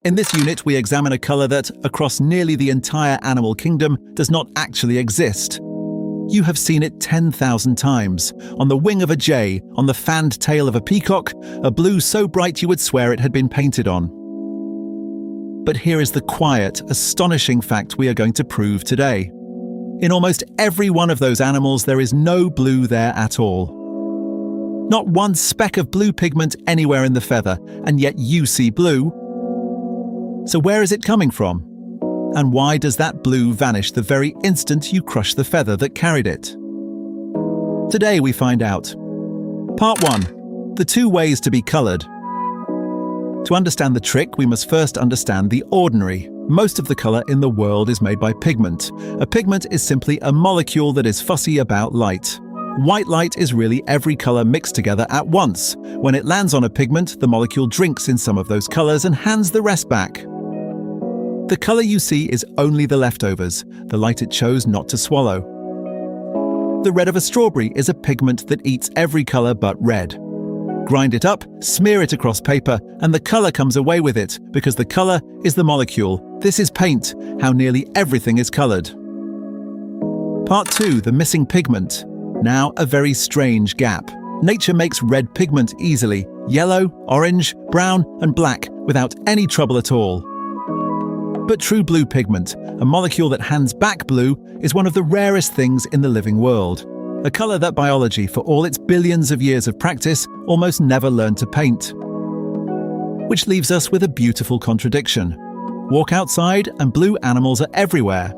In this unit, we examine a color that, across nearly the entire animal kingdom, does not actually exist. You have seen it 10,000 times. On the wing of a jay, on the fanned tail of a peacock, a blue so bright you would swear it had been painted on. But here is the quiet, astonishing fact we are going to prove today. In almost every one of those animals, there is no blue there at all. Not one speck of blue pigment anywhere in the feather, and yet you see blue. So where is it coming from? And why does that blue vanish the very instant you crush the feather that carried it? Today we find out. Part 1. The 2 ways to be colored. To understand the trick, we must first understand the ordinary. Most of the color in the world is made by pigment. A pigment is simply a molecule that is fussy about light. White light is really every color mixed together at once. When it lands on a pigment, the molecule drinks in some of those colors and hands the rest back. The color you see is only the leftovers, the light it chose not to swallow. The red of a strawberry is a pigment that eats every color but red. Grind it up, smear it across paper, and the color comes away with it, because the color is the molecule. This is paint, how nearly everything is colored. Part 2. The missing pigment. Now a very strange gap. Nature makes red pigment easily, yellow, orange, brown, and black, without any trouble at all. But true blue pigment, a molecule that hands back blue, is one of the rarest things in the living world. A color that biology, for all its billions of years of practice, almost never learned to paint. Which leaves us with a beautiful contradiction. Walk outside and blue animals are everywhere.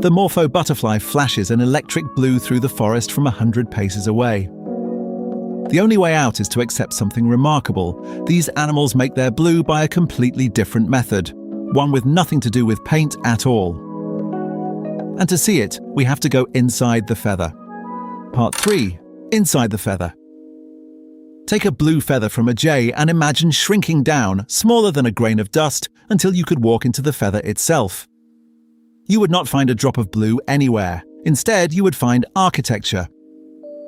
The morpho butterfly flashes an electric blue through the forest from 100 paces away. The only way out is to accept something remarkable. These animals make their blue by a completely different method. One with nothing to do with paint at all. And to see it, we have to go inside the feather. Part 3. Inside the feather. Take a blue feather from a jay and imagine shrinking down, smaller than a grain of dust, until you could walk into the feather itself. You would not find a drop of blue anywhere. Instead, you would find architecture.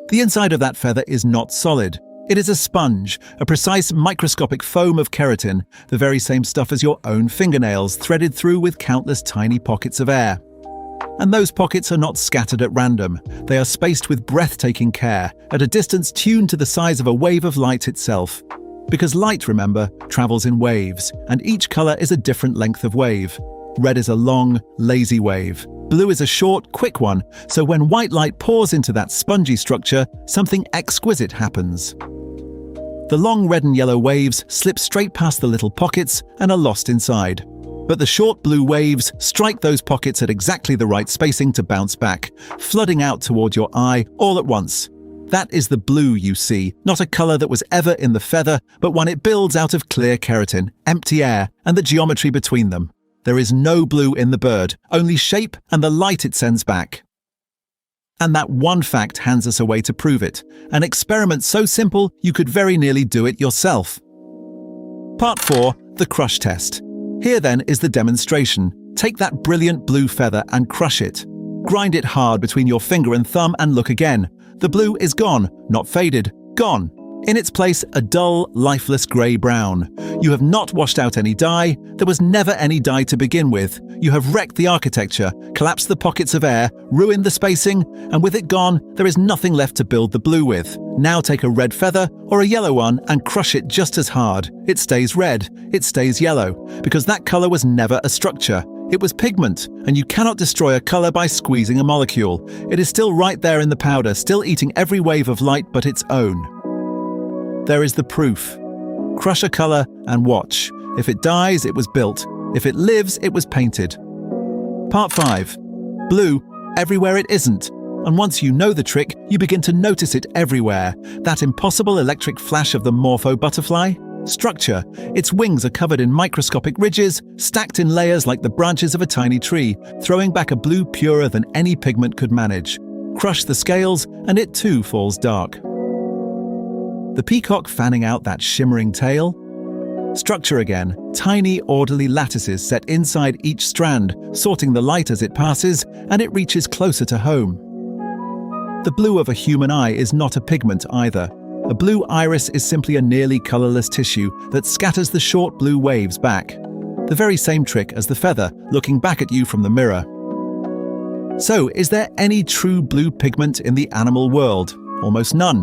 The inside of that feather is not solid. It is a sponge, a precise microscopic foam of keratin, the very same stuff as your own fingernails, threaded through with countless tiny pockets of air. And those pockets are not scattered at random. They are spaced with breathtaking care, at a distance tuned to the size of a wave of light itself. Because light, remember, travels in waves, and each color is a different length of wave. Red is a long, lazy wave. Blue is a short, quick one, so when white light pours into that spongy structure, something exquisite happens. The long red and yellow waves slip straight past the little pockets and are lost inside. But the short blue waves strike those pockets at exactly the right spacing to bounce back, flooding out toward your eye all at once. That is the blue you see, not a color that was ever in the feather, but one it builds out of clear keratin, empty air, and the geometry between them. There is no blue in the bird, only shape and the light it sends back. And that one fact hands us a way to prove it, an experiment so simple you could very nearly do it yourself. Part 4. The crush test. Here then is the demonstration. Take that brilliant blue feather and crush it. Grind it hard between your finger and thumb and look again. The blue is gone, not faded, gone. In its place, a dull, lifeless grey-brown. You have not washed out any dye. There was never any dye to begin with. You have wrecked the architecture, collapsed the pockets of air, ruined the spacing, and with it gone, there is nothing left to build the blue with. Now take a red feather, or a yellow one, and crush it just as hard. It stays red. It stays yellow. Because that colour was never a structure. It was pigment, and you cannot destroy a colour by squeezing a molecule. It is still right there in the powder, still eating every wave of light but its own. There is the proof. Crush a colour and watch. If it dies, it was built. If it lives, it was painted. Part 5. Blue, everywhere it isn't. And once you know the trick, you begin to notice it everywhere. That impossible electric flash of the morpho butterfly. Structure. Its wings are covered in microscopic ridges, stacked in layers like the branches of a tiny tree, throwing back a blue purer than any pigment could manage. Crush the scales, and it too falls dark. The peacock fanning out that shimmering tail. Structure again, tiny orderly lattices set inside each strand, sorting the light as it passes, and it reaches closer to home. The blue of a human eye is not a pigment either. A blue iris is simply a nearly colorless tissue that scatters the short blue waves back. The very same trick as the feather looking back at you from the mirror. So, is there any true blue pigment in the animal world? Almost none.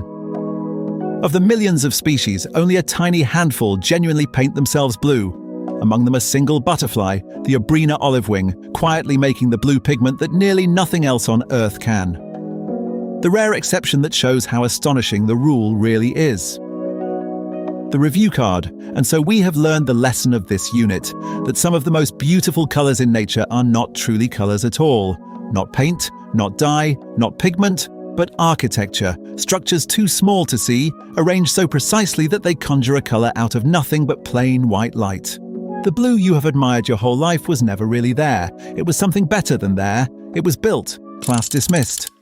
Of the millions of species, only a tiny handful genuinely paint themselves blue. Among them a single butterfly, the Abrina olivewing, quietly making the blue pigment that nearly nothing else on Earth can. The rare exception that shows how astonishing the rule really is. The review card, and so we have learned the lesson of this unit, that some of the most beautiful colors in nature are not truly colors at all. Not paint, not dye, not pigment, but architecture, structures too small to see, arranged so precisely that they conjure a color out of nothing but plain white light. The blue you have admired your whole life was never really there. It was something better than there. It was built, class dismissed.